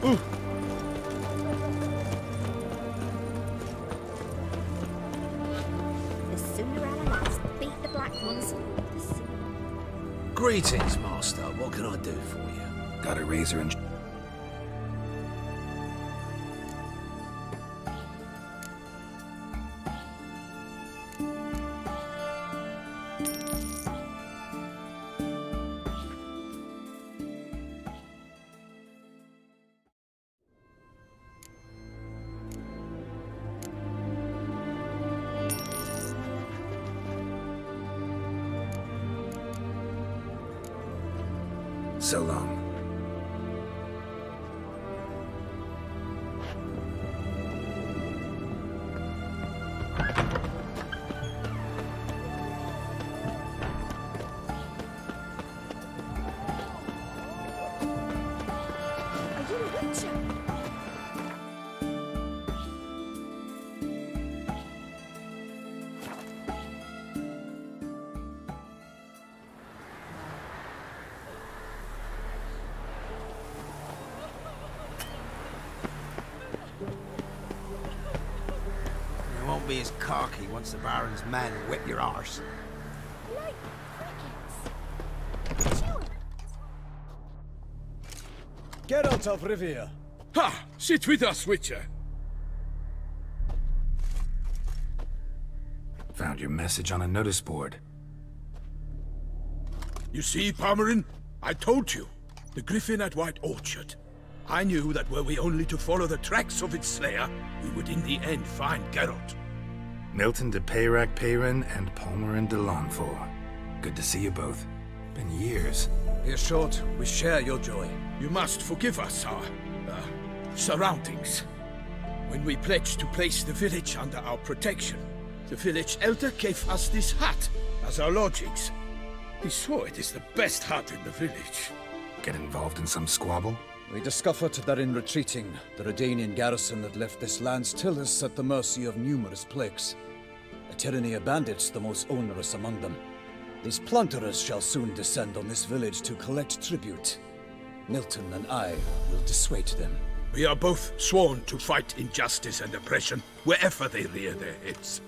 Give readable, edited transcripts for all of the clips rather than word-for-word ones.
Ooh. The sooner our lads beat the black ones, the sooner. Greetings, Master. What can I do for you? Got a razor and... So long. Are you a witcher? You won't be as cocky once the Baron's men whip your arse. Like crickets. Sure. Get out of Rivia. Ha! Sit with us, Witcher. Found your message on a notice board. You see, Palmerin? I told you. The Griffin at White Orchard. I knew that were we only to follow the tracks of its slayer, we would in the end find Geralt. Milton de Peyrac Peyrin and Palmerin de Lanfort. Good to see you both. Been years. Be assured, we share your joy. You must forgive us our surroundings. When we pledged to place the village under our protection, the village elder gave us this hut as our lodgings. He swore it is the best hut in the village. Get involved in some squabble? We discovered that in retreating, the Redanian garrison that left this land still is at the mercy of numerous plagues. A tyranny of bandits, the most onerous among them. These plunderers shall soon descend on this village to collect tribute. Milton and I will dissuade them. We are both sworn to fight injustice and oppression wherever they rear their heads.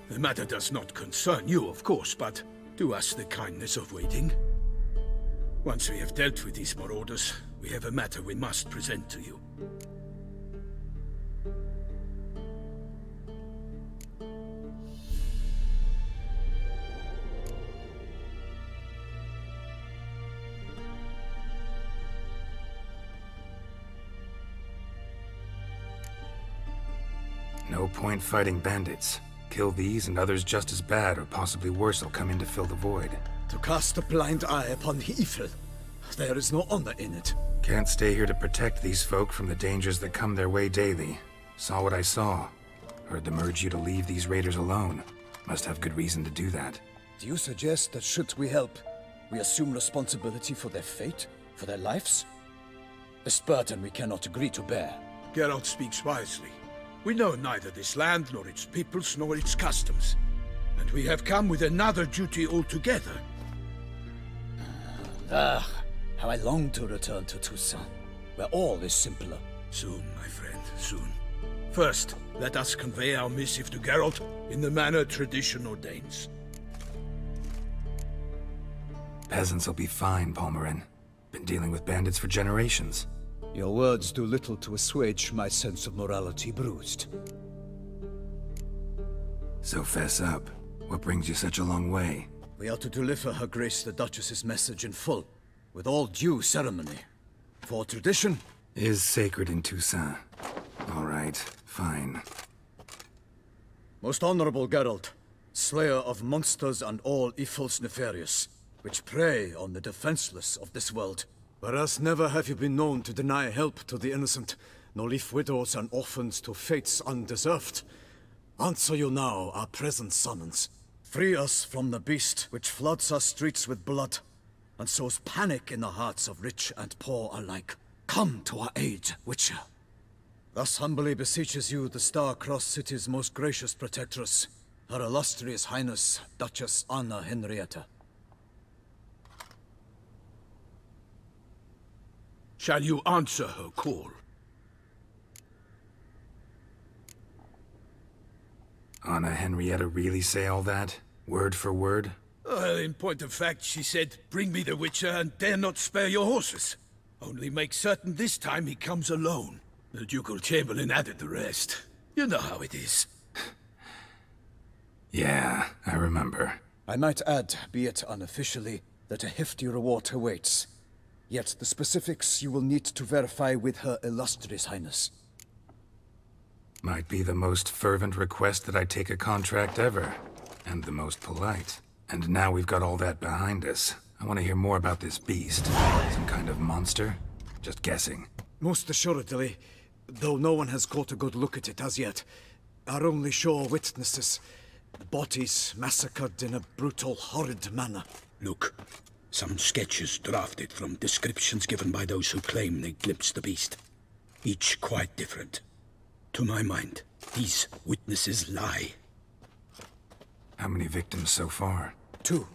The matter does not concern you, of course, but do us the kindness of waiting. Once we have dealt with these marauders, we have a matter we must present to you. No point fighting bandits. Kill these and others just as bad or possibly worse will come in to fill the void. To cast a blind eye upon the evil. There is no honor in it. Can't stay here to protect these folk from the dangers that come their way daily. Saw what I saw. Heard them urge you to leave these raiders alone. Must have good reason to do that. Do you suggest that should we help, we assume responsibility for their fate, for their lives? This burden we cannot agree to bear. Geralt speaks wisely. We know neither this land, nor its peoples, nor its customs. And we have come with another duty altogether. How I long to return to Toussaint, where all is simpler. Soon, my friend, soon. First, let us convey our missive to Geralt in the manner tradition ordains. Peasants will be fine, Palmerin. Been dealing with bandits for generations. Your words do little to assuage my sense of morality bruised. So fess up. What brings you such a long way? We are to deliver Her Grace the Duchess's message in full, with all due ceremony. For tradition is sacred in Toussaint. All right, fine. Most honorable Geralt, slayer of monsters and all evils nefarious, which prey on the defenseless of this world. Whereas never have you been known to deny help to the innocent, nor leave widows and orphans to fates undeserved. Answer you now our present summons. Free us from the beast which floods our streets with blood, and sows panic in the hearts of rich and poor alike. Come to our aid, Witcher. Thus humbly beseeches you the Star-Crossed City's most gracious protectress, Her Illustrious Highness, Duchess Anna Henrietta. Shall you answer her call? Anna Henrietta really say all that? Word for word? Well, in point of fact, she said, bring me the Witcher and dare not spare your horses. Only make certain this time he comes alone. The Ducal Chamberlain added the rest. You know how it is. Yeah, I remember. I might add, be it unofficially, that a hefty reward awaits. Yet the specifics you will need to verify with Her Illustrious Highness. Might be the most fervent request that I take a contract ever. And the most polite. And now we've got all that behind us. I want to hear more about this beast. Some kind of monster? Just guessing. Most assuredly, though no one has caught a good look at it as yet. Our only sure witnesses. Bodies massacred in a brutal, horrid manner. Look, some sketches drafted from descriptions given by those who claim they glimpsed the beast. Each quite different. To my mind, these witnesses lie. How many victims so far? 2.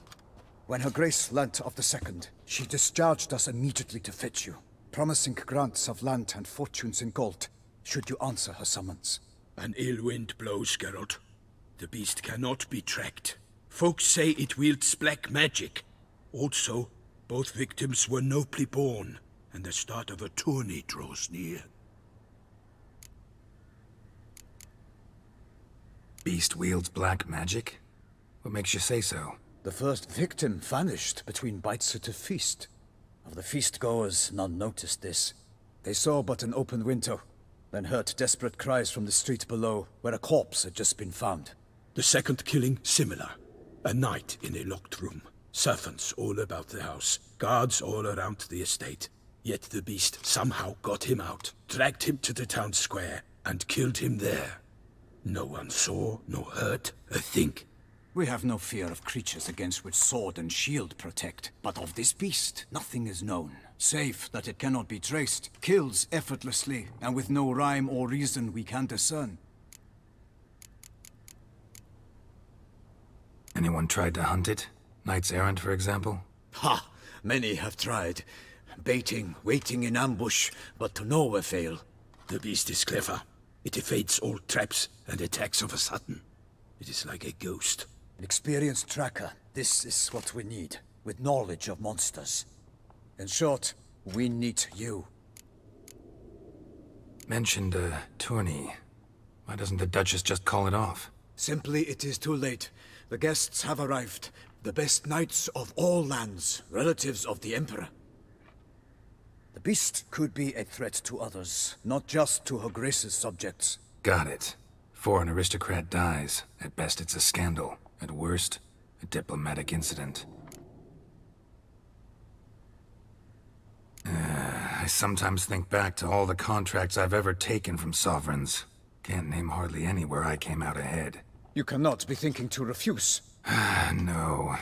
When Her Grace learnt of the second, she discharged us immediately to fetch you, promising grants of land and fortunes in gold, should you answer her summons. An ill wind blows, Geralt. The beast cannot be tracked. Folks say it wields black magic. Also, both victims were nobly born, and the start of a tourney draws near. Beast wields black magic? What makes you say so? The first victim vanished between bites at a feast. Of the feast-goers, none noticed this. They saw but an open window, then heard desperate cries from the street below, where a corpse had just been found. The second killing, similar. A night in a locked room. Servants all about the house. Guards all around the estate. Yet the beast somehow got him out, dragged him to the town square, and killed him there. No one saw, nor heard a thing. We have no fear of creatures against which sword and shield protect. But of this beast, nothing is known. Save that it cannot be traced, kills effortlessly, and with no rhyme or reason we can discern. Anyone tried to hunt it? Knights errant, for example? Ha! Many have tried. Baiting, waiting in ambush, but to no avail. The beast is clever. It evades all traps and attacks of a sudden. It is like a ghost. An experienced tracker. This is what we need, with knowledge of monsters. In short, we need you. Mentioned a tourney. Why doesn't the Duchess just call it off? Simply, it is too late. The guests have arrived. The best knights of all lands, relatives of the Emperor. The beast could be a threat to others, not just to Her Grace's subjects. Got it. Before an aristocrat dies, at best it's a scandal. At worst, a diplomatic incident. I sometimes think back to all the contracts I've ever taken from sovereigns. Can't name hardly any where I came out ahead. You cannot be thinking to refuse. No.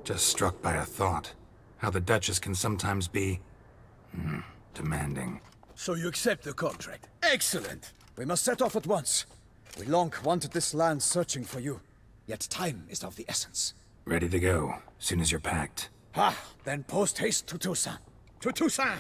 Just struck by a thought. How the Duchess can sometimes be... demanding. So you accept the contract. Excellent! We must set off at once. We long wanted this land searching for you. Yet time is of the essence. Ready to go, soon as you're packed. Ha! Then post-haste to Toussaint. To Toussaint!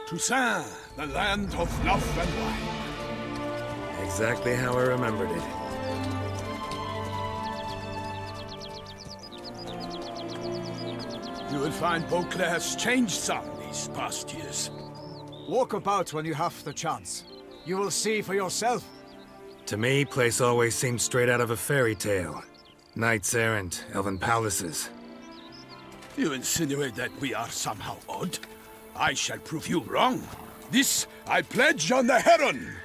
Toussaint, the land of love and wine. Exactly how I remembered it. You will find Beauclair's changed some these past years. Walk about when you have the chance. You will see for yourself. To me, place always seemed straight out of a fairy tale. Knights errant, elven palaces. You insinuate that we are somehow odd? I shall prove you wrong. This I pledge on the Heron.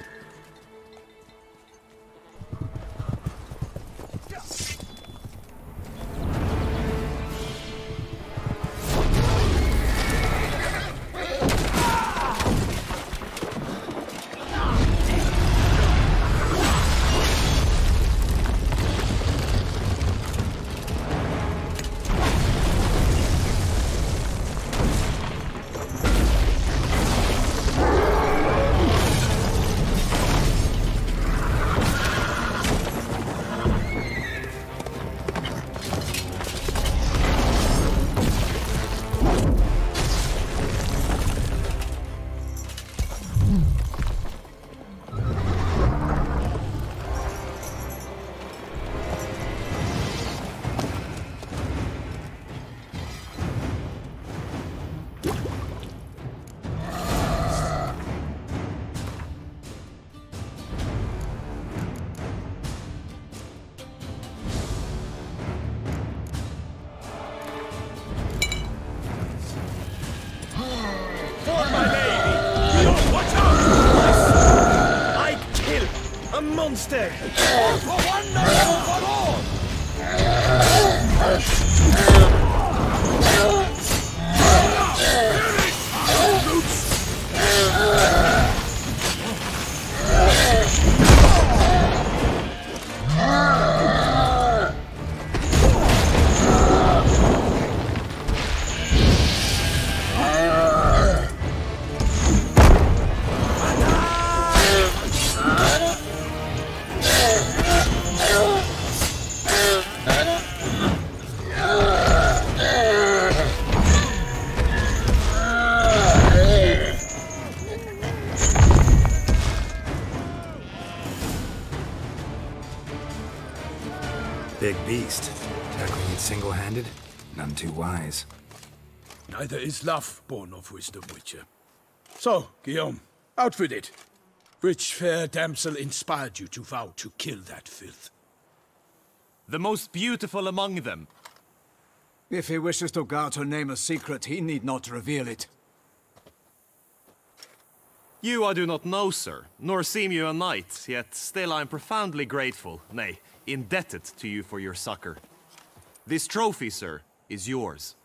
Monster! For one night for all! Big beast. Tackling it single-handed? None too wise. Neither is love born of wisdom, Witcher. So, Guillaume, out with it. Which fair damsel inspired you to vow to kill that filth? The most beautiful among them. If he wishes to guard her name a secret, he need not reveal it. You I do not know, sir, nor seem you a knight, yet still I am profoundly grateful, nay, indebted to you for your succor. This trophy, sir, is yours.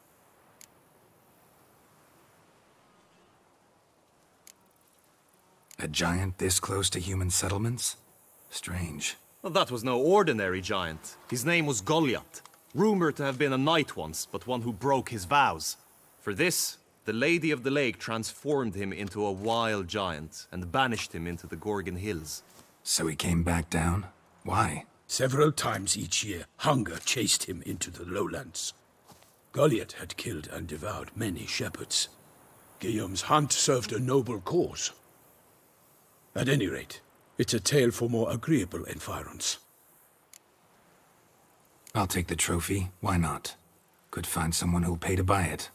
A giant this close to human settlements? Strange. Well, that was no ordinary giant. His name was Goliath, rumored to have been a knight once, but one who broke his vows. For this, the Lady of the Lake transformed him into a wild giant and banished him into the Gorgon Hills. So he came back down? Why? Several times each year, hunger chased him into the lowlands. Goliath had killed and devoured many shepherds. Guillaume's hunt served a noble cause. At any rate, it's a tale for more agreeable environs. I'll take the trophy. Why not? Could find someone who'll pay to buy it.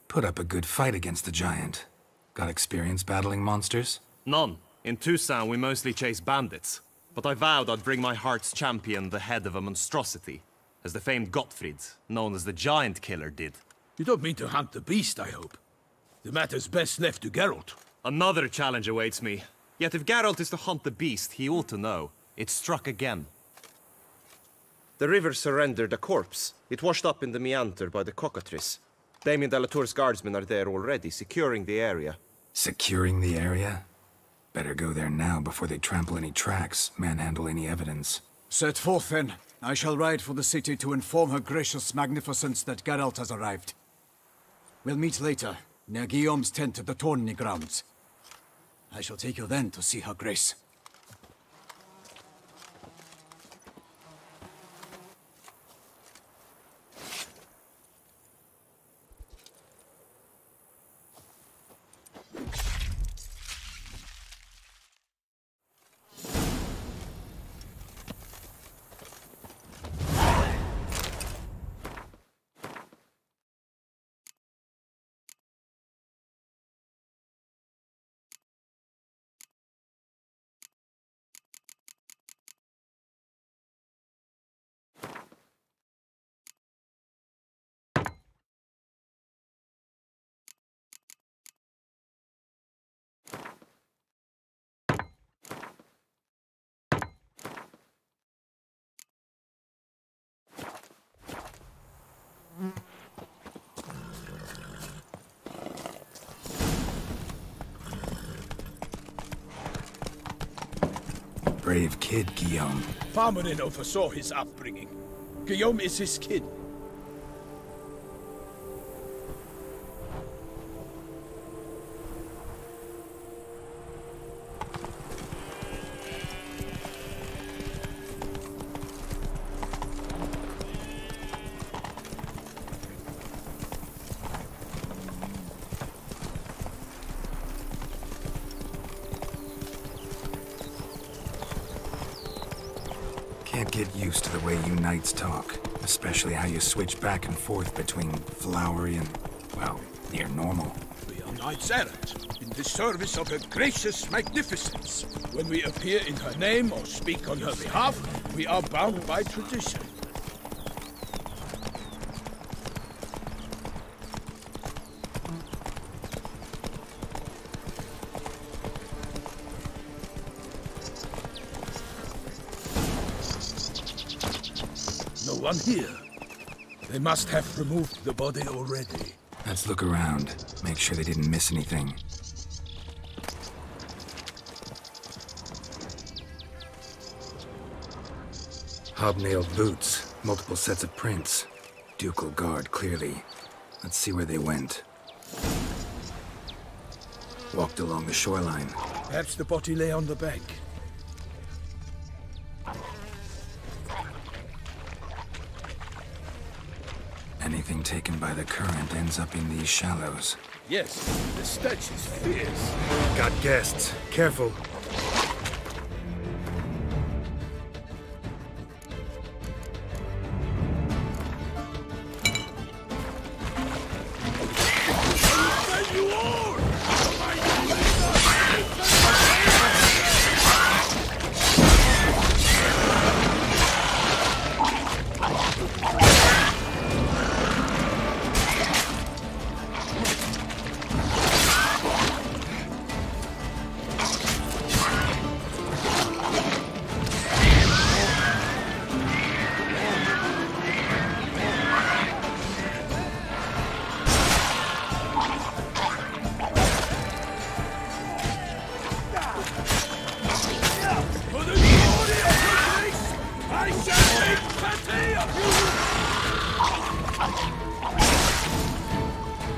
Put up a good fight against the giant. Got experience battling monsters? None. In Toussaint we mostly chase bandits. But I vowed I'd bring my heart's champion the head of a monstrosity, as the famed Gottfried, known as the Giant Killer, did. You don't mean to hunt the beast, I hope. The matter's best left to Geralt. Another challenge awaits me. Yet if Geralt is to hunt the beast, he ought to know. It struck again. The river surrendered a corpse. It washed up in the meander by the cockatrice. Damien de la Tour's guardsmen are there already, securing the area. Securing the area? Better go there now before they trample any tracks, manhandle any evidence. Set forth then. I shall ride for the city to inform her gracious magnificence that Geralt has arrived. We'll meet later, near Guillaume's tent at the tourney grounds. I shall take you then to see her grace. brave kid, Guillaume. Farmerin oversaw his upbringing. Guillaume is his kid. Can't get used to the way you knights talk, especially how you switch back and forth between flowery and, well, near normal. We are knights errant, in the service of her gracious magnificence. When we appear in her name or speak on her behalf, we are bound by tradition. No one here. They must have removed the body already. Let's look around, make sure they didn't miss anything. Hobnailed boots, multiple sets of prints. Ducal guard, clearly. Let's see where they went. Walked along the shoreline. Perhaps the body lay on the bank. Anything taken by the current ends up in these shallows. Yes, the stench is fierce. Got guests. Careful.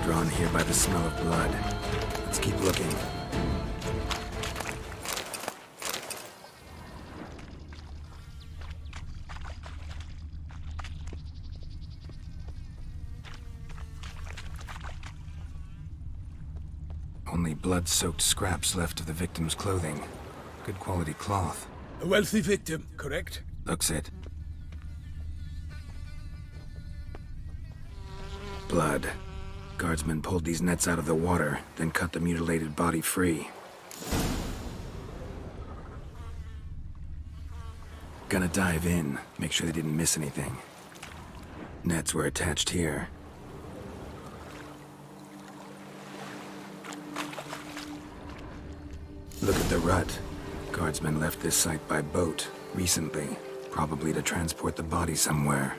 Drawn here by the smell of blood. Let's keep looking. Only blood-soaked scraps left of the victim's clothing. Good quality cloth. A wealthy victim, correct? Looks it. Blood. Guardsmen pulled these nets out of the water, then cut the mutilated body free. Gonna dive in, make sure they didn't miss anything. Nets were attached here. Look at the rut. Guardsmen left this site by boat, recently, probably to transport the body somewhere.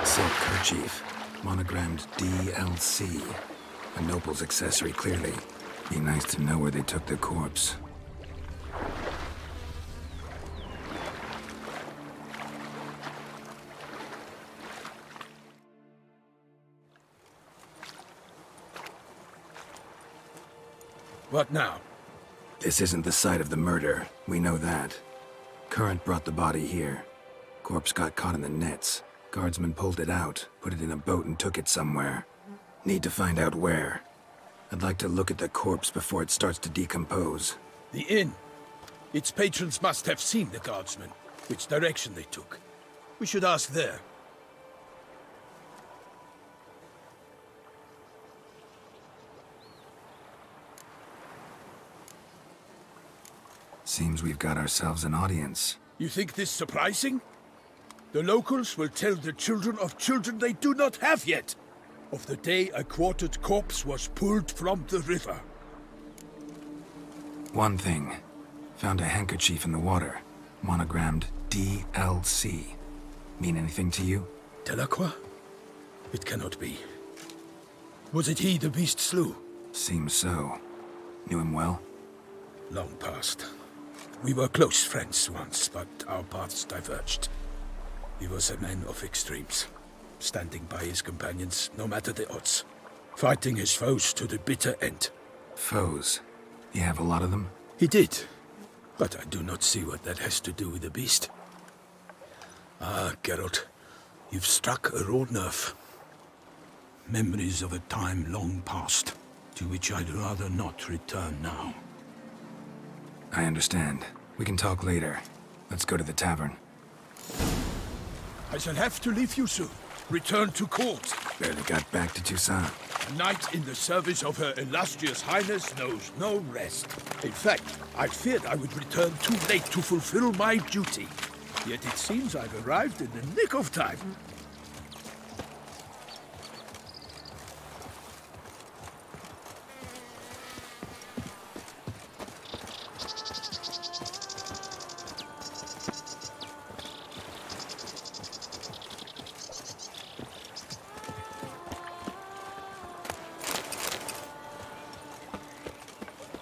Silk kerchief, monogrammed DLC. A noble's accessory, clearly. Be nice to know where they took the corpse. What now? This isn't the site of the murder. We know that. Current brought the body here. Corpse got caught in the nets. Guardsmen pulled it out, put it in a boat and took it somewhere. Need to find out where. I'd like to look at the corpse before it starts to decompose. The inn. Its patrons must have seen the guardsmen, which direction they took. We should ask there. Seems we've got ourselves an audience. You think this surprising? The locals will tell the children of children they do not have yet, of the day a quartered corpse was pulled from the river. One thing. Found a handkerchief in the water. Monogrammed DLC. Mean anything to you? Delacroix? It cannot be. Was it he the beast slew? Seems so. Knew him well? Long past. We were close friends once, but our paths diverged. He was a man of extremes, standing by his companions no matter the odds, fighting his foes to the bitter end. Foes? You have a lot of them? He did, but I do not see what that has to do with the beast. Ah, Geralt, you've struck a raw nerve. Memories of a time long past, to which I'd rather not return now. I understand. We can talk later. Let's go to the tavern. I shall have to leave you soon. Return to court. Barely got back to Toussaint. A knight in the service of Her Illustrious Highness knows no rest. In fact, I feared I would return too late to fulfill my duty. Yet it seems I've arrived in the nick of time.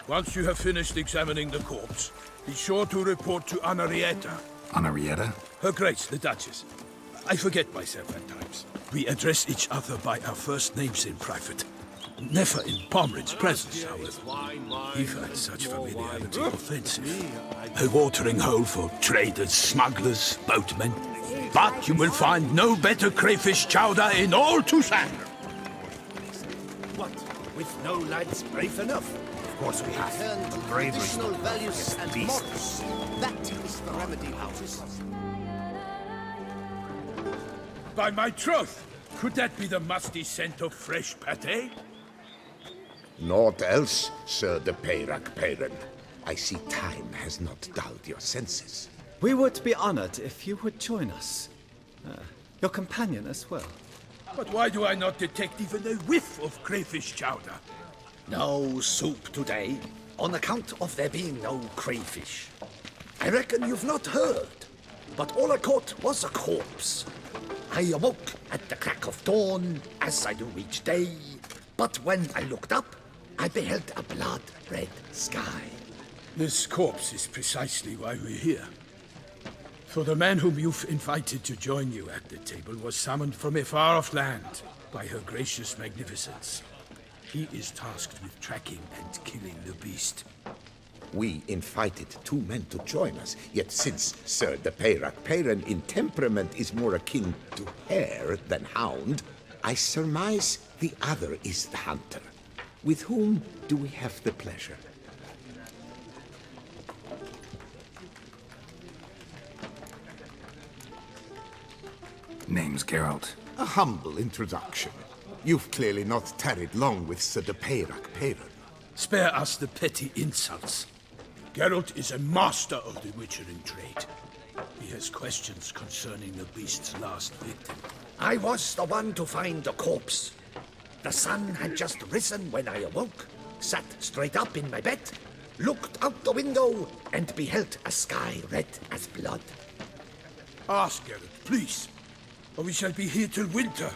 Once you have finished examining the corpse, be sure to report to Anarietta. Anarietta? Her Grace, the Duchess. I forget myself at times. We address each other by our first names in private. Never in Pomrin's presence, however. He finds such familiarity offensive. A watering hole for traders, smugglers, boatmen. But you will find no better crayfish chowder in all Toussaint. What? With no lads brave enough? Of course we have. Turn to Bravery traditional values and beasts. morals. That is the remedy, Asus. By my troth, could that be the musty scent of fresh pâté? Naught else, Sir de Peyrac-Peyran. I see time has not dulled your senses. We would be honored if you would join us. Your companion as well. But why do I not detect even a whiff of crayfish chowder? No soup today, on account of there being no crayfish. I reckon you've not heard, but all I caught was a corpse. I awoke at the crack of dawn, as I do each day, but when I looked up, I beheld a blood-red sky. This corpse is precisely why we're here. For the man whom you've invited to join you at the table was summoned from a far-off land by her gracious magnificence. He is tasked with tracking and killing the beast. We invited two men to join us, yet since Sir de Peyrac-Peyran in temperament is more akin to hare than hound, I surmise the other is the hunter. With whom do we have the pleasure? Name's Geralt. A humble introduction. You've clearly not tarried long with Sir de Peyrac-Peyran. Spare us the petty insults. Geralt is a master of the witchering trade. He has questions concerning the beast's last victim. I was the one to find the corpse. The sun had just risen when I awoke, sat straight up in my bed, looked out the window, and beheld a sky red as blood. Ask Geralt, please, or we shall be here till winter.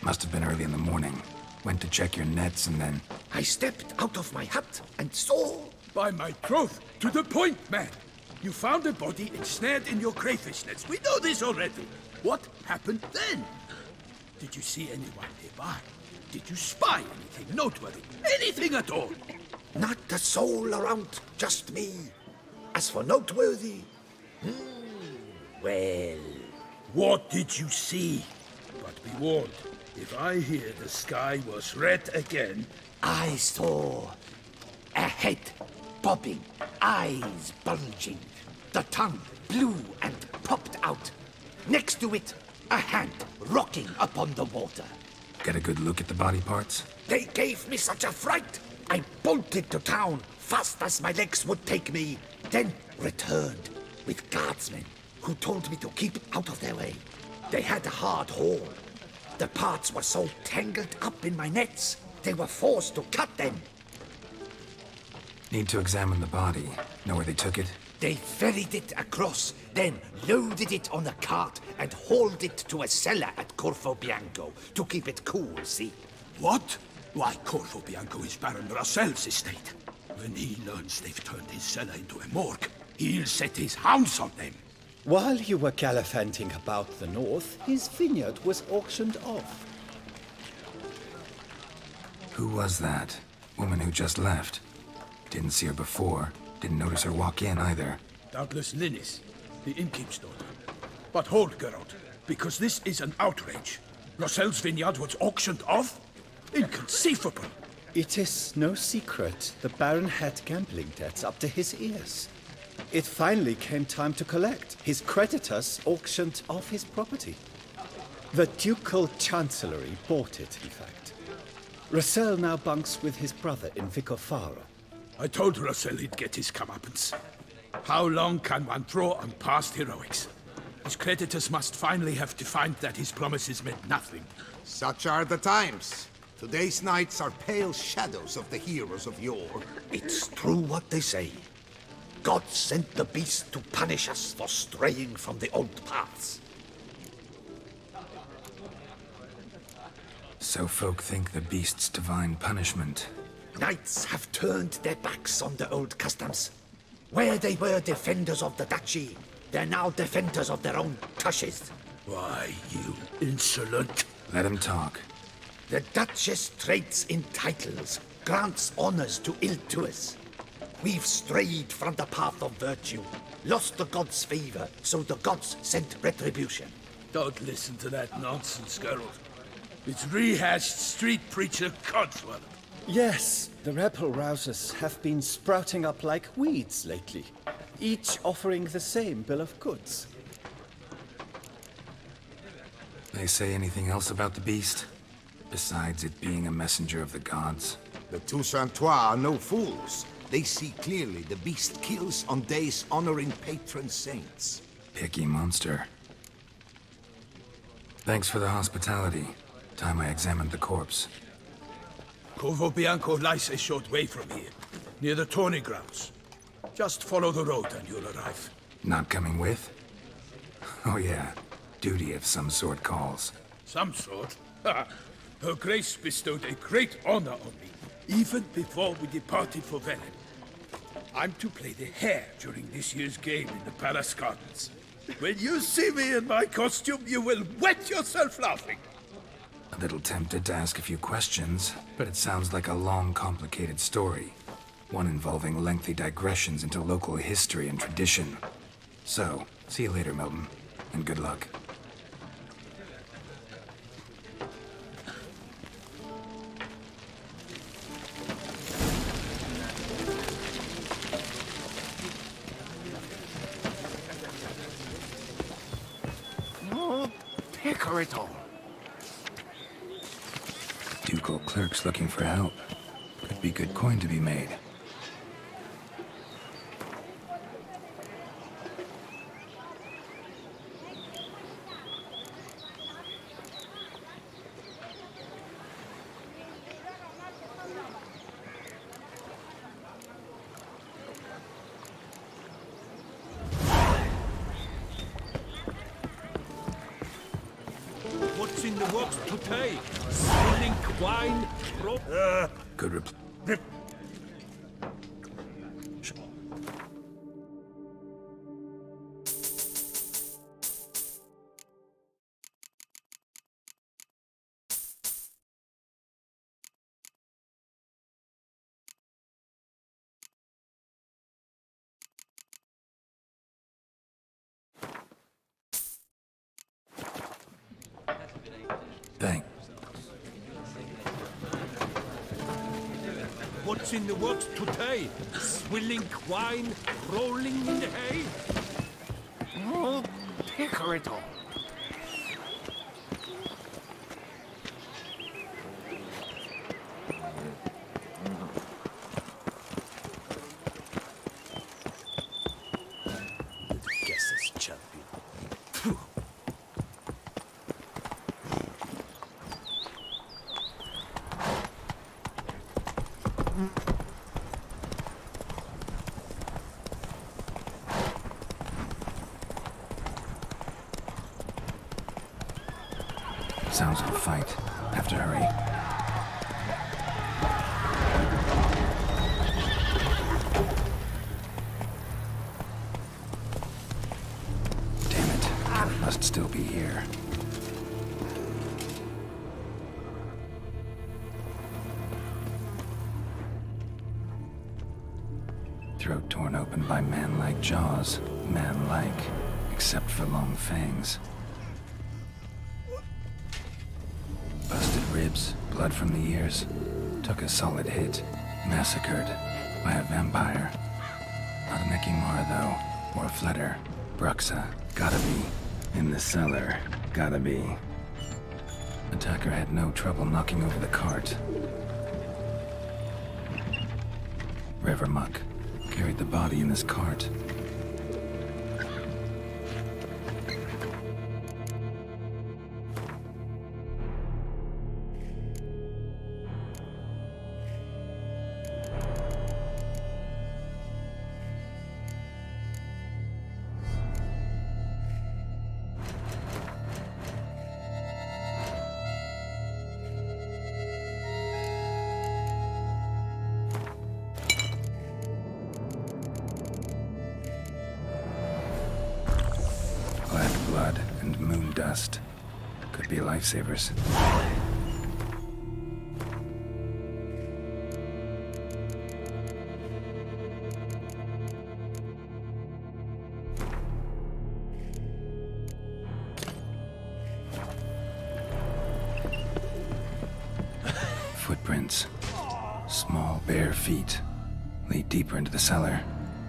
Must have been early in the morning. Went to check your nets and then... I stepped out of my hut and saw... By my troth, to the point, man. You found a body ensnared in your crayfish nets. We know this already. What happened then? Did you see anyone nearby? Did you spy anything noteworthy? Anything at all? Not a soul around, just me. As for noteworthy... well... What did you see? But be warned, if I hear the sky was red again... I saw a head bobbing, eyes bulging, the tongue blue and popped out. Next to it, a hand rocking upon the water. Get a good look at the body parts? They gave me such a fright, I bolted to town fast as my legs would take me, then returned with guardsmen who told me to keep out of their way. They had a hard haul. The parts were so tangled up in my nets, they were forced to cut them. Need to examine the body. Know where they took it? They ferried it across, then loaded it on a cart and hauled it to a cellar at Corvo Bianco to keep it cool, see? What? Why, Corvo Bianco is Baron Russell's estate. When he learns they've turned his cellar into a morgue, he'll set his hounds on them. While you were gallivanting about the north, his vineyard was auctioned off. Who was that? Woman who just left. Didn't see her before. Didn't notice her walk in either. Doubtless Linnis, the innkeep's daughter. But hold, Geralt, because this is an outrage. Russell's vineyard was auctioned off? Inconceivable! It is no secret the Baron had gambling debts up to his ears. It finally came time to collect. His creditors auctioned off his property. The Ducal Chancellery bought it, in fact. Russell now bunks with his brother in Vicofaro. I told Russell he'd get his comeuppance. How long can one throw on past heroics? His creditors must finally have to find that his promises meant nothing. Such are the times. Today's knights are pale shadows of the heroes of yore. It's true what they say. God sent the beast to punish us for straying from the old paths. So folk think the beast's divine punishment. Knights have turned their backs on the old customs. Where they were defenders of the duchy, they're now defenders of their own tushes. Why, you insolent... Let him talk. The Duchess trades in titles, grants honors to ill-doers. We've strayed from the path of virtue, lost the gods' favor, so the gods sent retribution. Don't listen to that nonsense, Geralt. It's rehashed street preacher codswallop. Yes, the rebel rousers have been sprouting up like weeds lately, each offering the same bill of goods. They say anything else about the beast? Besides it being a messenger of the gods? The Toussaint are no fools. They see clearly the beast kills on days honoring patron saints. Picky monster. Thanks for the hospitality. Time I examined the corpse. Corvo Bianco lies a short way from here, near the tourney grounds. Just follow the road and you'll arrive. Not coming with? Oh yeah, duty of some sort calls. Some sort? Her Grace bestowed a great honor on me, even before we departed for Velen. I'm to play the hare during this year's game in the Palace Gardens. When you see me in my costume, you will wet yourself laughing. A little tempted to ask a few questions, but it sounds like a long, complicated story. One involving lengthy digressions into local history and tradition. So, see you later, Milton, and good luck. Picarito. Ducal clerks looking for help. Could be good coin to be made. What's in the works today? Spilling wine, Good reply. Thanks. What's in the works today? Swilling wine, rolling in the hay? Oh, Picarito. Sounds of a fight. Have to hurry. Damn it. Must still be here. Throat torn open by man-like jaws. Man-like, except for long fangs. Busted ribs, blood from the ears. Took a solid hit. Massacred by a vampire. Not a Nekimara, though. Or a Fletter. Bruxa. Gotta be. In the cellar. Gotta be. Attacker had no trouble knocking over the cart. River Muck carried the body in his cart. Blood and moon dust. Could be lifesavers. Footprints. Small, bare feet. Lead deeper into the cellar.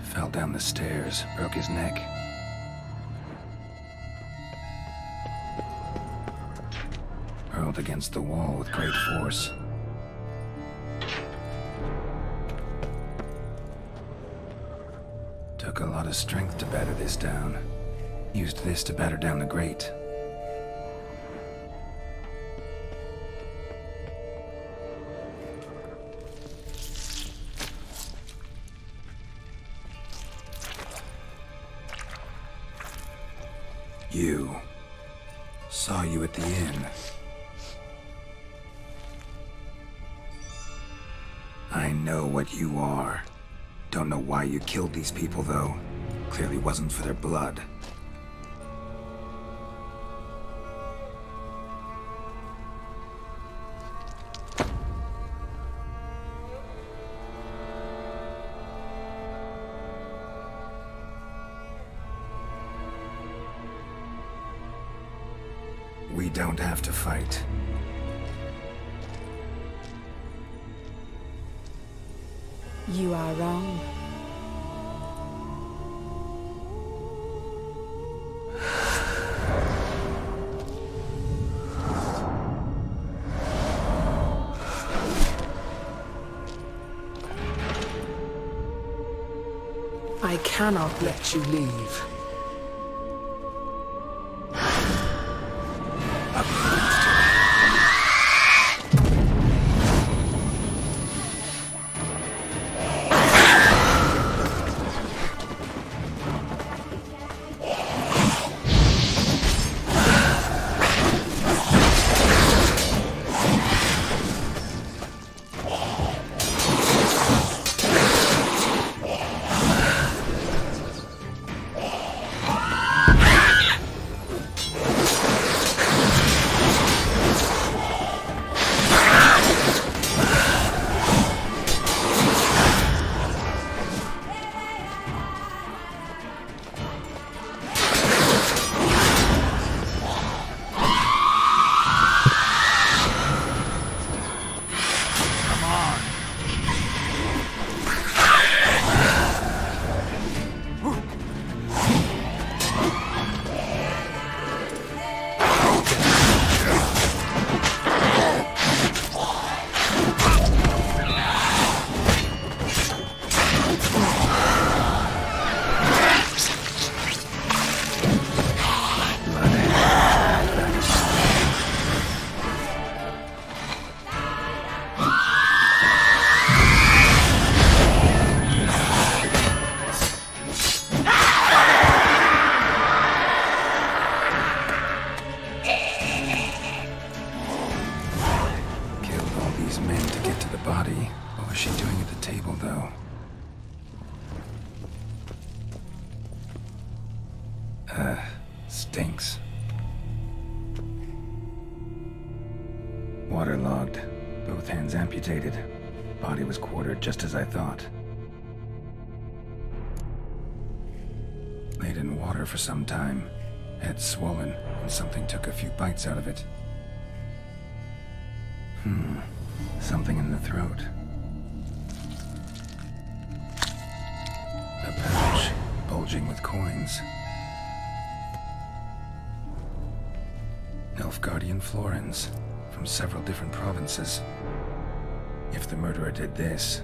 Fell down the stairs, broke his neck. Hurled against the wall with great force. Took a lot of strength to batter this down. Used this to batter down the grate. You. Saw you at the inn. I know what you are. Don't know why you killed these people, though. Clearly wasn't for their blood. We don't have to fight. You are wrong. I cannot let you leave. stinks. Waterlogged. Both hands amputated. Body was quartered just as I thought. Laid in water for some time. Head swollen, and something took a few bites out of it. Something in the throat. A pouch, bulging with coins. Nilfgaardian florins, from several different provinces. If the murderer did this,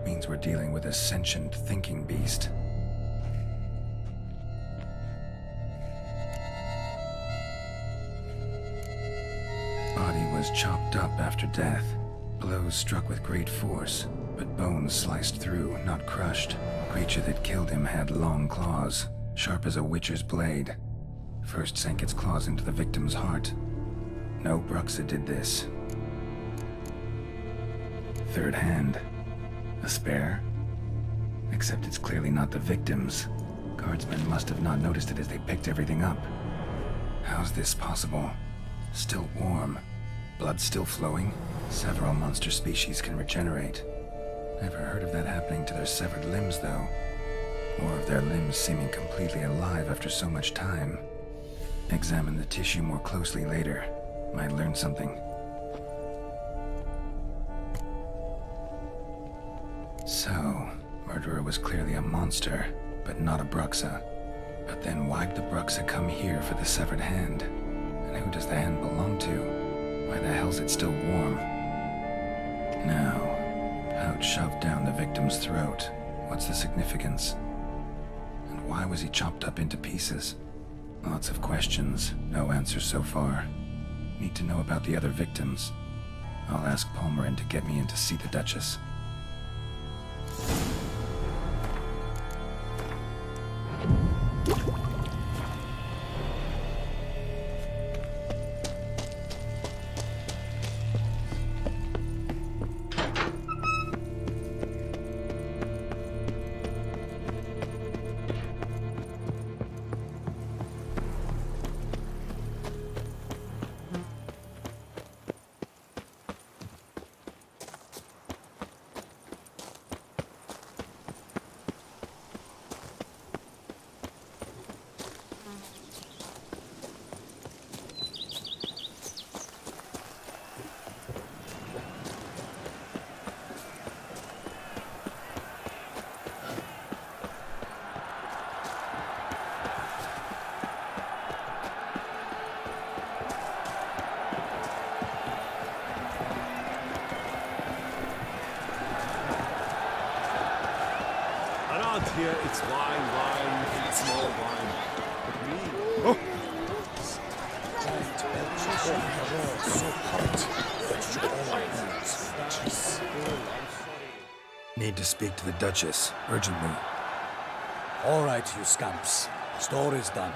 means we're dealing with a sentient thinking beast. Body was chopped up after death. Blows struck with great force, but bones sliced through, not crushed. Creature that killed him had long claws, sharp as a witcher's blade. First sank its claws into the victim's heart. No Bruxa did this. Third hand. A spare? Except it's clearly not the victim's. Guardsmen must have not noticed it as they picked everything up. How's this possible? Still warm. Blood still flowing? Several monster species can regenerate. Never heard of that happening to their severed limbs, though. Or of their limbs seeming completely alive after so much time. Examine the tissue more closely later. Might learn something. So, murderer was clearly a monster, but not a Bruxa. But then why'd the Bruxa come here for the severed hand? And who does the hand belong to? Why the hell's it still warm? Now, pouch shoved down the victim's throat. What's the significance? And why was he chopped up into pieces? Lots of questions, no answers so far. Need to know about the other victims. I'll ask Palmerin to get me in to see the Duchess. Here it's wine, it's more wine. Oh. Need to speak to the Duchess, urgently. All right, you scamps. Store is done.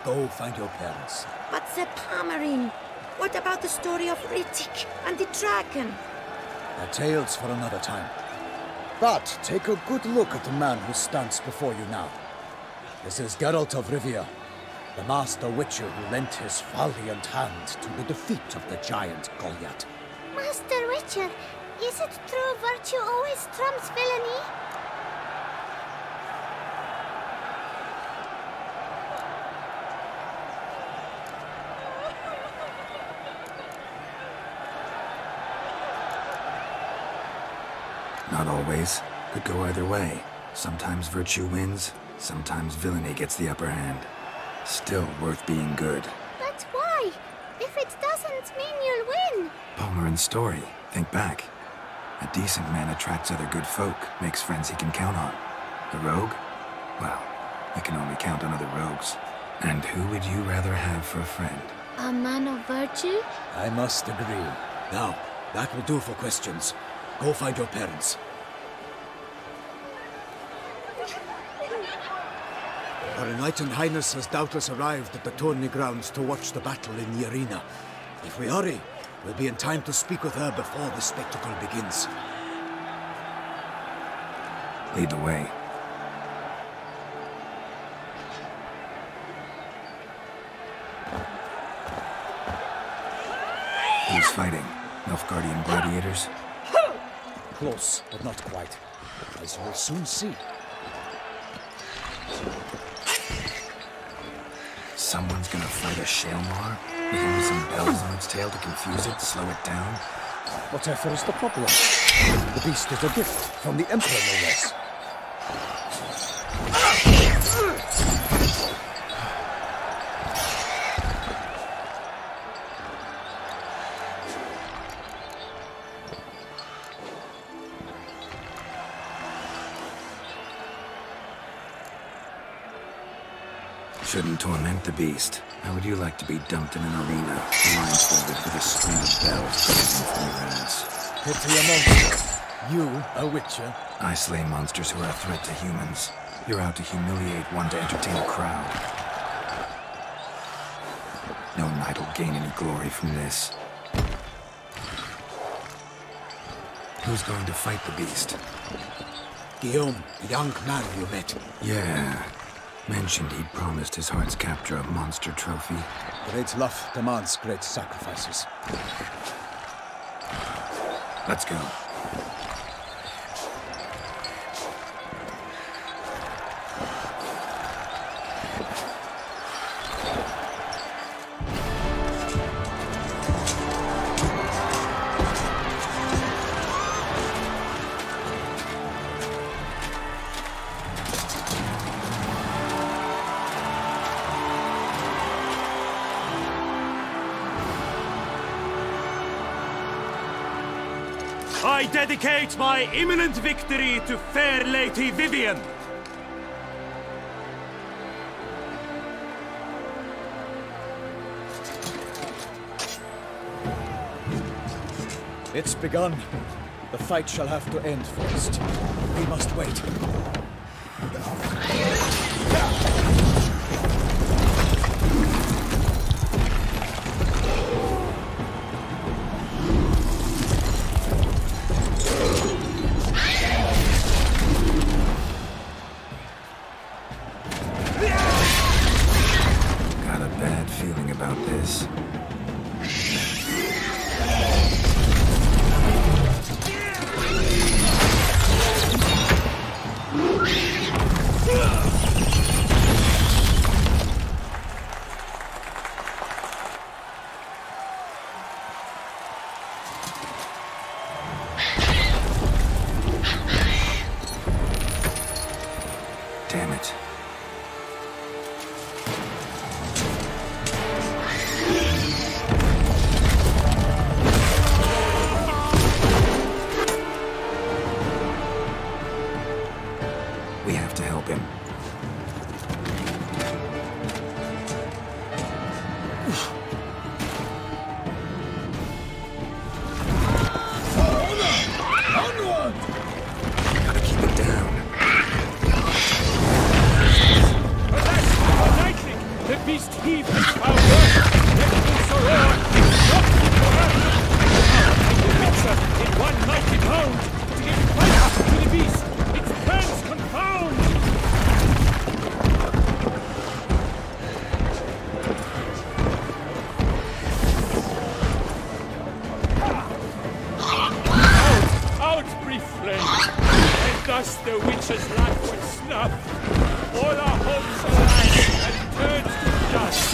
Go find your parents. But the Palmerin, what about the story of Rittik and the dragon? A tale's for another time. But take a good look at the man who stands before you now. This is Geralt of Rivia, the master witcher who lent his valiant hand to the defeat of the giant Goliath. Master Witcher, is it true virtue always trumps villainy? Not always. Could go either way. Sometimes virtue wins, sometimes villainy gets the upper hand. Still worth being good. But why? If it doesn't mean you'll win. Palmerin's story. Think back. A decent man attracts other good folk, makes friends he can count on. A rogue? Well, I can only count on other rogues. And who would you rather have for a friend? A man of virtue? I must agree. Now, that will do for questions. Go find your parents. Her Enlightened Highness has doubtless arrived at the tourney grounds to watch the battle in the arena. If we hurry, we'll be in time to speak with her before the spectacle begins. Lead the way. Who's fighting? Nilfgaardian gladiators? Close, but not quite. As you'll soon see. Someone's gonna fight a Shaelmar? With only some bells on its tail to confuse it, slow it down? Whatever is the problem? The beast is a gift from the Emperor, no less. Shouldn't torment the beast. How would you like to be dumped in an arena, blindfolded with a string of bells buzzing from your ass? Pity a monster. You, a witcher? I slay monsters who are a threat to humans. You're out to humiliate one to entertain a crowd. No knight will gain any glory from this. Who's going to fight the beast? Guillaume, the young man you met. Yeah. Mentioned he'd promised his heart's capture a monster trophy. Great love demands great sacrifices. Let's go. I dedicate my imminent victory to fair Lady Vivian. It's begun. The fight shall have to end first. We must wait. Damn it. We have to help him. Gotta keep it down. The beast heaved its power, let loose a roar, dropped into earth. The Witcher, in one mighty bound, to give fight to the beast, its plans confound. Out, brief flame, and thus the Witcher's life will snuff. All our hopes are lost and turned to dust.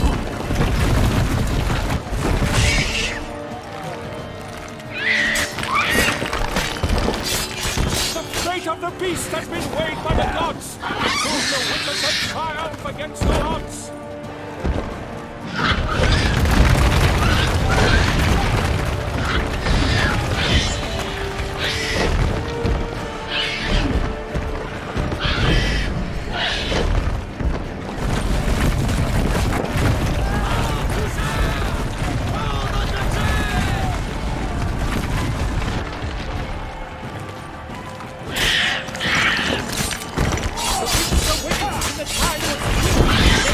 The fate of the beast has been weighed by the gods. Soon the Witcher shall triumph against the odds. The time was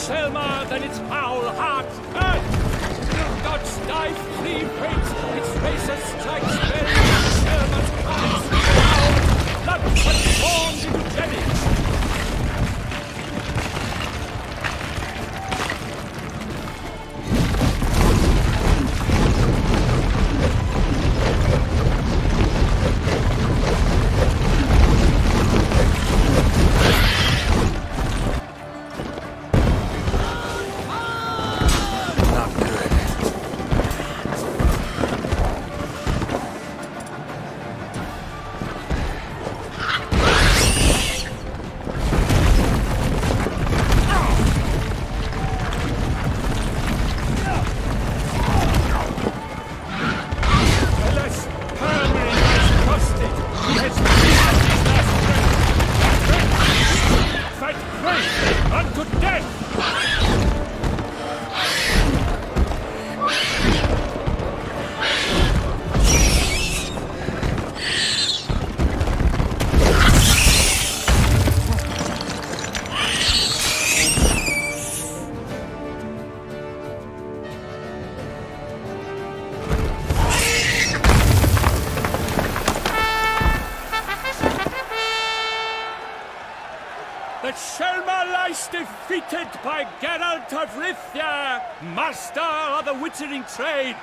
Selma than its foul heart. God's knife, free weight, its razor strikes very Selma's eyes. Blood transformed into jelly. Defeated by Geralt of Rithia, master of the witchering trade.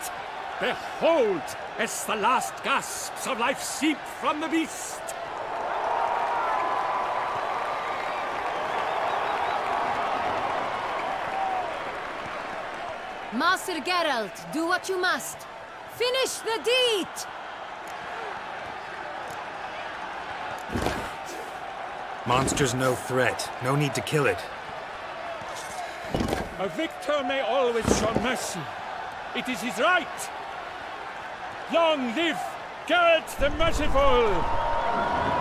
Behold, as the last gasps of life seep from the beast. Master Geralt, do what you must. Finish the deed! Monster's no threat. No need to kill it. A victor may always show mercy. It is his right. Long live Geralt the Merciful!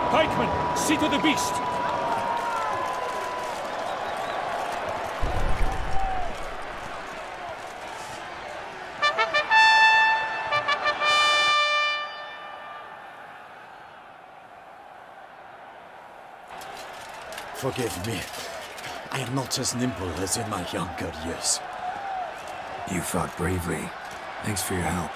Pikeman, see to the beast. Forgive me. I am not as nimble as in my younger years. You fought bravely. Thanks for your help.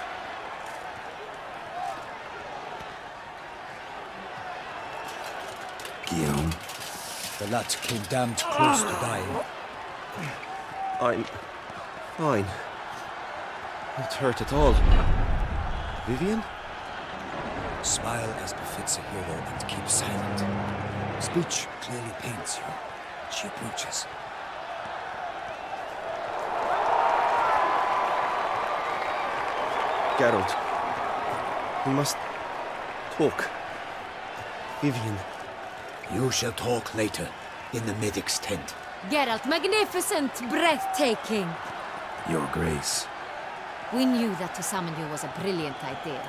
Guillaume. The lad came damned close to dying. I'm fine. Not hurt at all. Vivian? Smile as befits a hero and keep silent. Speech clearly paints you. She approaches. Geralt. We must talk. Vivian. You shall talk later, in the medic's tent. Geralt, magnificent, breathtaking. Your Grace. We knew that to summon you was a brilliant idea.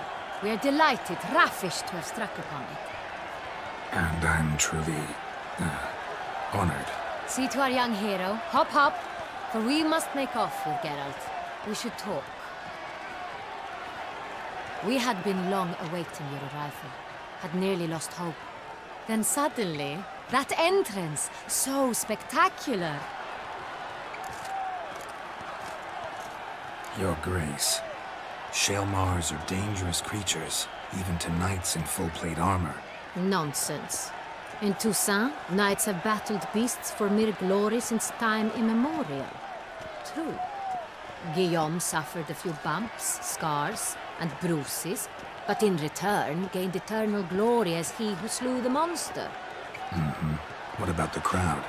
We are delighted, ravished to have struck upon it. And I'm truly honored. See to our young hero. Hop, hop. For we must make off with Geralt. We should talk. We had been long awaiting your arrival. Had nearly lost hope. Then suddenly, that entrance, so spectacular. Your Grace. Shaelmars are dangerous creatures, even to knights in full-plate armor. Nonsense. In Toussaint, knights have battled beasts for mere glory since time immemorial. True. Guillaume suffered a few bumps, scars, and bruises, but in return gained eternal glory as he who slew the monster. What about the crowd?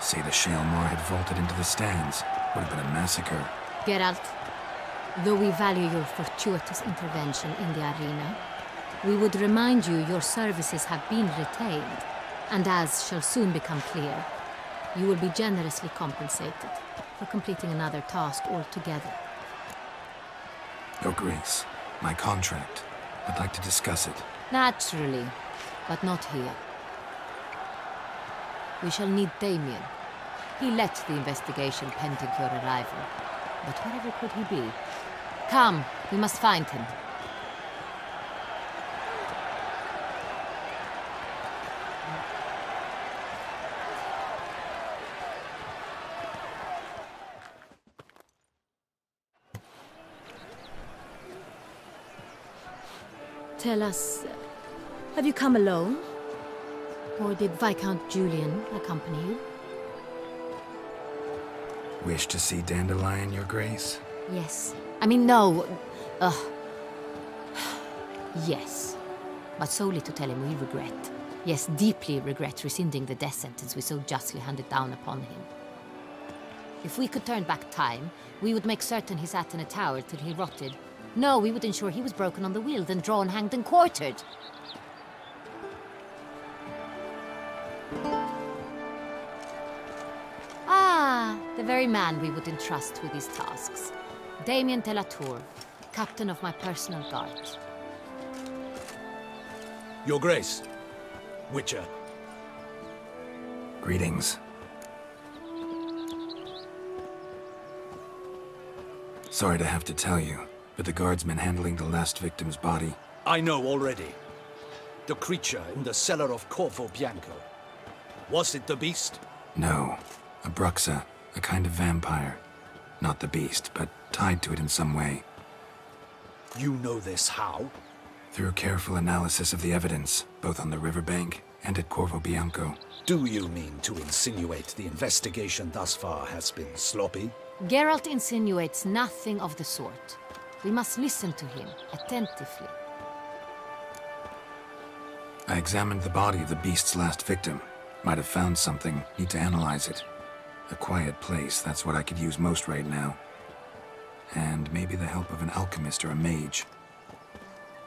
Say the Shaelmar had vaulted into the stands. Would have been a massacre. Geralt, though we value your fortuitous intervention in the arena, we would remind you your services have been retained, and as shall soon become clear, you will be generously compensated for completing another task altogether. Your Grace, my contract. I'd like to discuss it. Naturally, but not here. We shall need Damien. He led the investigation pending your arrival. But wherever could he be? Come, we must find him. Tell us, have you come alone? Or did Viscount Julian accompany you? Wish to see Dandelion, Your Grace? Yes. I mean, no. Yes. But solely to tell him we regret. Yes, deeply regret rescinding the death sentence we so justly handed down upon him. If we could turn back time, we would make certain he sat in a tower till he rotted. No, we would ensure he was broken on the wheel, then drawn, hanged, and quartered. Ah, the very man we would entrust with these tasks. Damien de la Tour, captain of my personal guard. Your Grace. Witcher. Greetings. Sorry to have to tell you, but the guardsman handling the last victim's body... I know already. The creature in the cellar of Corvo Bianco. Was it the beast? No. A bruxa, a kind of vampire. Not the beast, but tied to it in some way. You know this how? Through careful analysis of the evidence, both on the riverbank and at Corvo Bianco. Do you mean to insinuate the investigation thus far has been sloppy? Geralt insinuates nothing of the sort. We must listen to him attentively. I examined the body of the beast's last victim. Might have found something, need to analyze it. A quiet place, that's what I could use most right now. And maybe the help of an alchemist or a mage.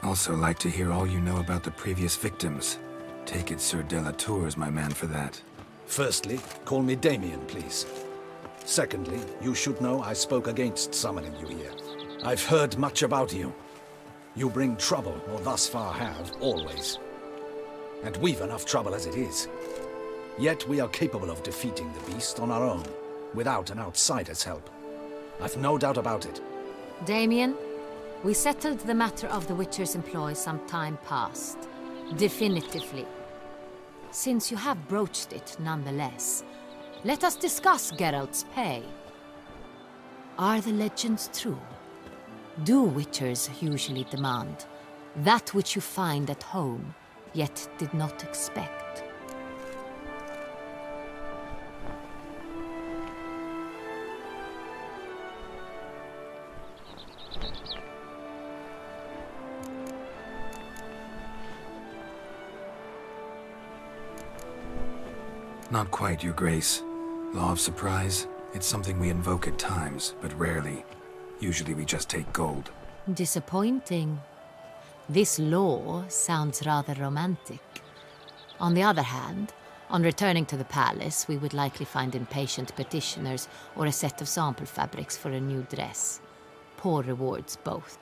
Also like to hear all you know about the previous victims. Take it Sir de la Tour is my man for that. Firstly, call me Damien, please. Secondly, you should know I spoke against summoning you here. I've heard much about you. You bring trouble, or thus far have, always. And we've enough trouble as it is. Yet we are capable of defeating the beast on our own, without an outsider's help. I've no doubt about it. Damien, we settled the matter of the Witcher's employ some time past. Definitively. Since you have broached it nonetheless, let us discuss Geralt's pay. Are the legends true? Do Witchers usually demand that which you find at home, yet did not expect? Not quite, Your Grace. Law of surprise, it's something we invoke at times, but rarely. Usually we just take gold. Disappointing. This law sounds rather romantic. On the other hand, on returning to the palace, we would likely find impatient petitioners or a set of sample fabrics for a new dress. Poor rewards, both.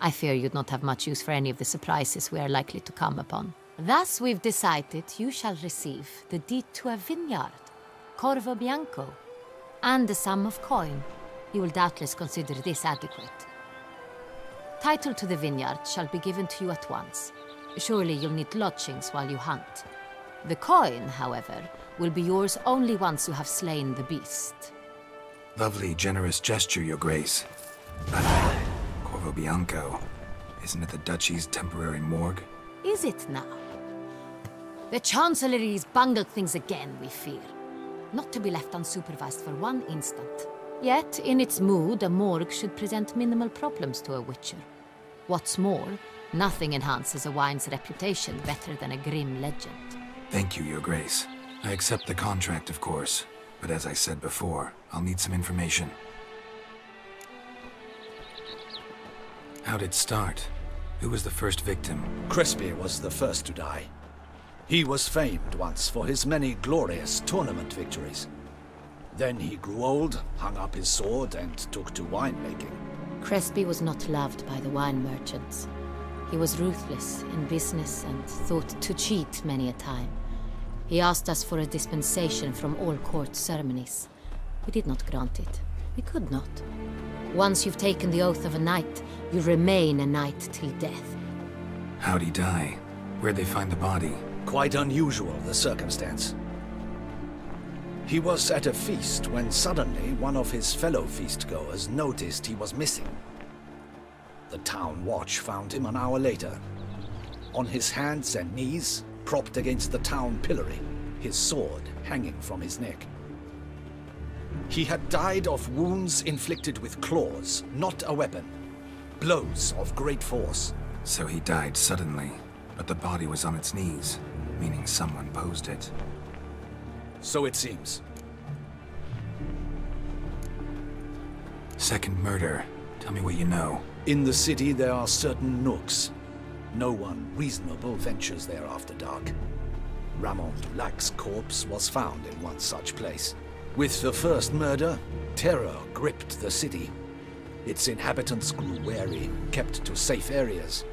I fear you'd not have much use for any of the surprises we are likely to come upon. Thus, we've decided you shall receive the deed to a vineyard, Corvo Bianco, and a sum of coin. You will doubtless consider this adequate. Title to the vineyard shall be given to you at once. Surely you'll need lodgings while you hunt. The coin, however, will be yours only once you have slain the beast. Lovely, generous gesture, Your Grace. But Corvo Bianco, isn't it the Duchy's temporary morgue? Is it now? The Chancellery's bungled things again, we fear. Not to be left unsupervised for one instant. Yet, in its mood, a morgue should present minimal problems to a Witcher. What's more, nothing enhances a wine's reputation better than a grim legend. Thank you, Your Grace. I accept the contract, of course. But as I said before, I'll need some information. How'd it start? Who was the first victim? Crespi was the first to die. He was famed once for his many glorious tournament victories. Then he grew old, hung up his sword, and took to winemaking. Crespi was not loved by the wine merchants. He was ruthless in business and thought to cheat many a time. He asked us for a dispensation from all court ceremonies. We did not grant it. We could not. Once you've taken the oath of a knight, you remain a knight till death. How'd he die? Where'd they find the body? Quite unusual, the circumstance. He was at a feast when suddenly one of his fellow feastgoers noticed he was missing. The town watch found him an hour later. on his hands and knees, propped against the town pillory, his sword hanging from his neck. He had died of wounds inflicted with claws, not a weapon. Blows of great force. So he died suddenly, but the body was on its knees, meaning someone posed it. So it seems. Second murder. Tell me what you know. In the city there are certain nooks. No one reasonable ventures there after dark. Ramon Dulac's corpse was found in one such place. With the first murder, terror gripped the city. Its inhabitants grew wary, kept to safe areas.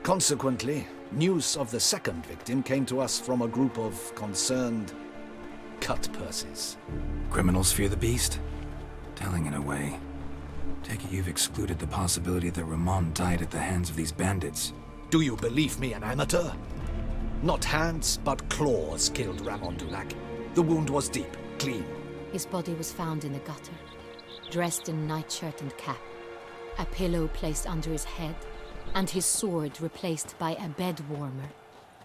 Consequently, news of the second victim came to us from a group of concerned cut-purses. Criminals fear the beast? Telling in a way. Take it you've excluded the possibility that Ramon died at the hands of these bandits. Do you believe me an amateur? Not hands, but claws killed Ramon Dulac. The wound was deep, clean. His body was found in the gutter, dressed in nightshirt and cap, a pillow placed under his head, and his sword replaced by a bed warmer.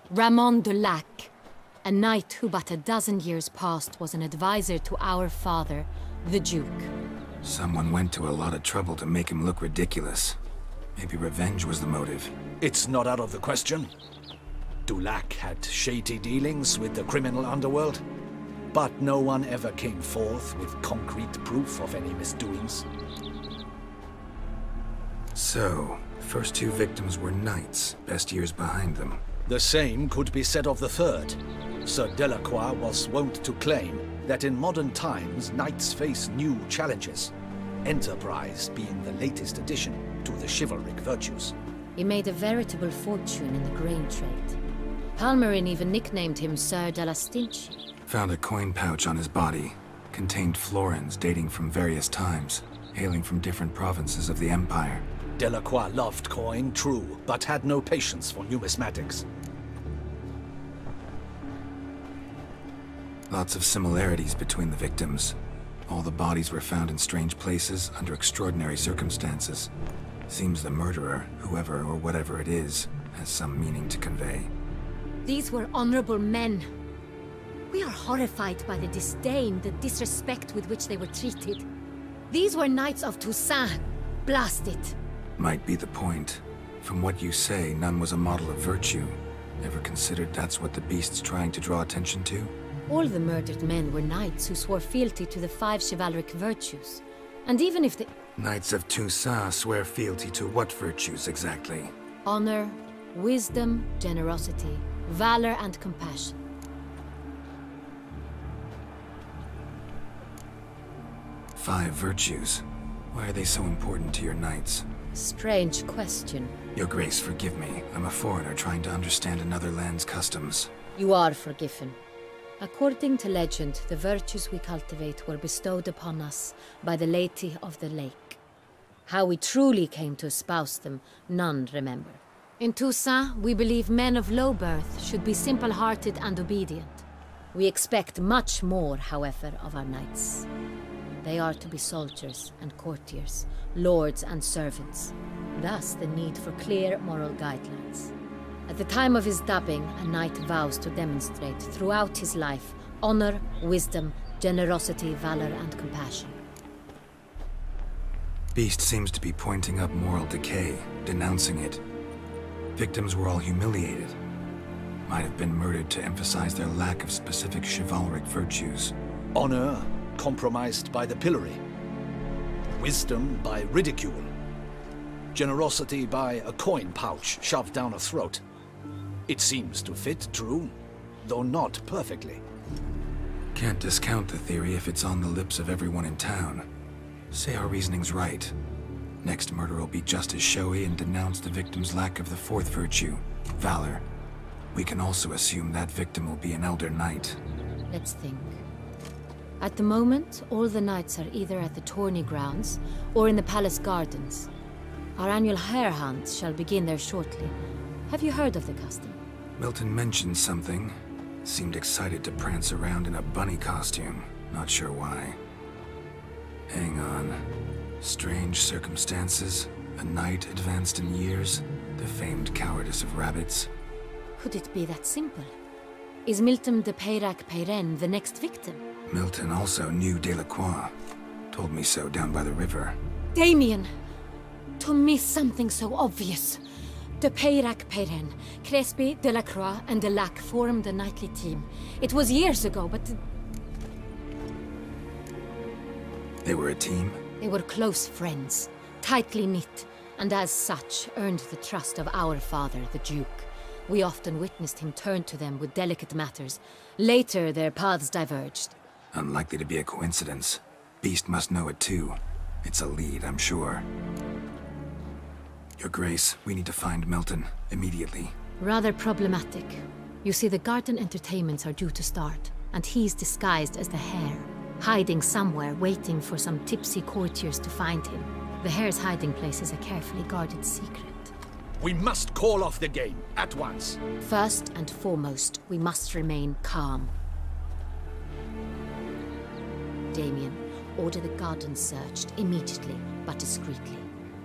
Ramon Dulac, a knight who but a dozen years past was an advisor to our father, the Duke. Someone went to a lot of trouble to make him look ridiculous. Maybe revenge was the motive. It's not out of the question. Dulac had shady dealings with the criminal underworld, but no one ever came forth with concrete proof of any misdoings. So, first two victims were knights, best years behind them. The same could be said of the third. Sir Delacroix was wont to claim that in modern times, knights face new challenges, enterprise being the latest addition to the chivalric virtues. He made a veritable fortune in the grain trade. Palmerin even nicknamed him Sir de la Stinch. Found a coin pouch on his body. Contained florins dating from various times, hailing from different provinces of the Empire. Delacroix loved coin, true, but had no patience for numismatics. Lots of similarities between the victims. All the bodies were found in strange places under extraordinary circumstances. Seems the murderer, whoever or whatever it is, has some meaning to convey. These were honorable men. We are horrified by the disdain, the disrespect with which they were treated. These were knights of Toussaint. Blast it. Might be the point. From what you say, none was a model of virtue. Ever considered that's what the beast's trying to draw attention to? All the murdered men were knights who swore fealty to the 5 chivalric virtues. And even if the... Knights of Toussaint swear fealty to what virtues exactly? Honor, wisdom, generosity, valor, and compassion. Five virtues. Why are they so important to your knights? Strange question. Your Grace, forgive me. I'm a foreigner trying to understand another land's customs. You are forgiven. According to legend, the virtues we cultivate were bestowed upon us by the Lady of the Lake. How we truly came to espouse them, none remember. In Toussaint, we believe men of low birth should be simple-hearted and obedient. We expect much more, however, of our knights. They are to be soldiers and courtiers, lords and servants. Thus, the need for clear moral guidelines. At the time of his dubbing, a knight vows to demonstrate throughout his life honor, wisdom, generosity, valor, and compassion. Beast seems to be pointing up moral decay, denouncing it. Victims were all humiliated. Might have been murdered to emphasize their lack of specific chivalric virtues. Honor compromised by the pillory. Wisdom by ridicule. Generosity by a coin pouch shoved down a throat. It seems to fit, true, though not perfectly. Can't discount the theory if it's on the lips of everyone in town. Say our reasoning's right. Next murder will be just as showy and denounce the victim's lack of the fourth virtue, valor. We can also assume that victim will be an elder knight. Let's think. At the moment, all the knights are either at the tourney grounds or in the palace gardens. Our annual hare hunt shall begin there shortly. Have you heard of the custom? Milton mentioned something. Seemed excited to prance around in a bunny costume. Not sure why. Hang on. Strange circumstances. A knight advanced in years, the famed cowardice of rabbits. Could it be that simple? Is Milton de Peyrac-Peyren the next victim? Milton also knew Delacroix. Told me so down by the river. Damien! To miss something so obvious. De Peyrac-Peyren, Crespi, Delacroix, and Delac formed a knightly team. It was years ago, but... They were a team? They were close friends, tightly knit, and as such earned the trust of our father, the Duke. We often witnessed him turn to them with delicate matters. Later, their paths diverged. Unlikely to be a coincidence. Beast must know it too. It's a lead, I'm sure. Your Grace, we need to find Milton, immediately. Rather problematic. You see, the garden entertainments are due to start, and he's disguised as the Hare, hiding somewhere, waiting for some tipsy courtiers to find him. The Hare's hiding place is a carefully guarded secret. We must call off the game, at once. First and foremost, we must remain calm. Damien, order the garden searched immediately, but discreetly.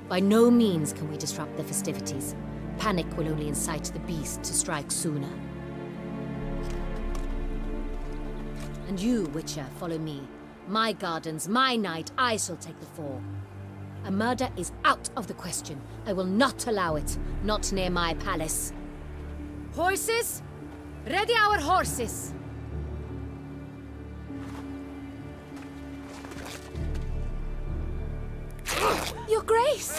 By no means can we disrupt the festivities. Panic will only incite the beast to strike sooner. And you, Witcher, follow me. My gardens, my night, I shall take the fall. A murder is out of the question. I will not allow it. Not near my palace. Horses? Ready our horses! Your Grace!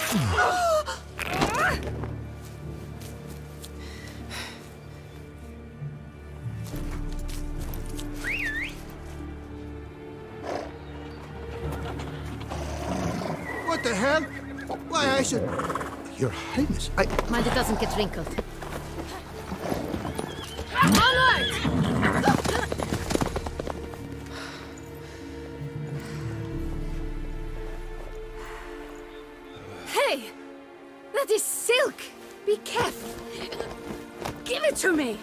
What the hell? Why, I should... Your Highness, I... Mind it doesn't get wrinkled. Onward! Hey! That is silk! Be careful! Give it to me!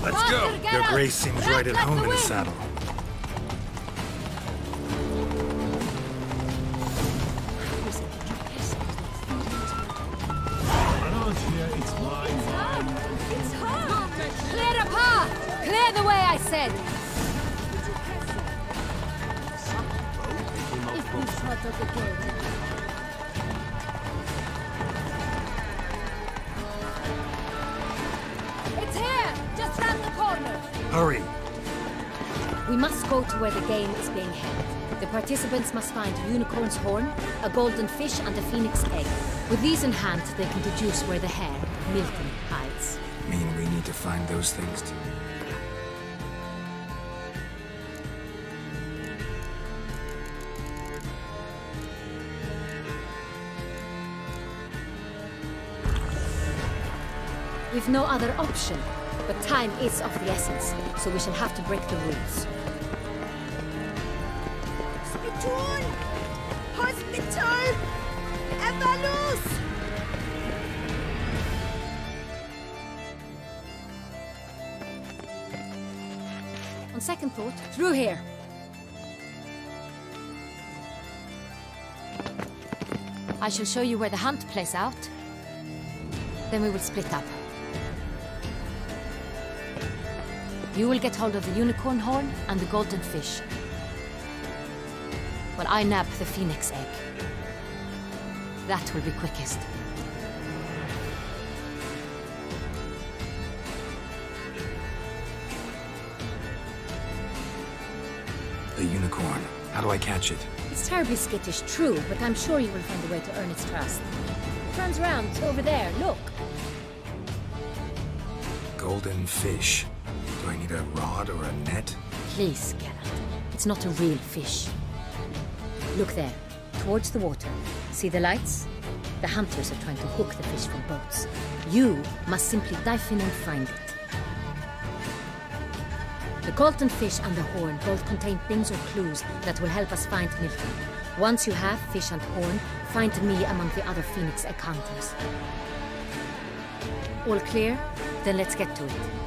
Let's go! Your Grace seems right at home in the saddle. It's hard! Clear the path! Clear the way, I said! If we shut up the gate. It's here! Just round the corner! Hurry! We must go to where the game is being held. The participants must find a unicorn's horn, a golden fish, and a phoenix egg. With these in hand, they can deduce where the Hare, Milton, hides. Mean we need to find those things too. We've no other option, but time is of the essence, so we shall have to break the rules. Spiton! Hospital! Evalus! On second thought, through here. I shall show you where the hunt plays out. Then we will split up. You will get hold of the unicorn horn and the golden fish, while I nab the phoenix egg. That will be quickest. The unicorn. How do I catch it? It's terribly skittish, true, but I'm sure you will find a way to earn its trust. It turns around, over there, look. Golden fish. Do I need a rod or a net? Please, Geralt. It's not a real fish. Look there, towards the water. See the lights? The hunters are trying to hook the fish from boats. You must simply dive in and find it. The Colton fish and the horn both contain things or clues that will help us find Milton. Once you have fish and horn, find me among the other Phoenix egg hunters. All clear? Then let's get to it.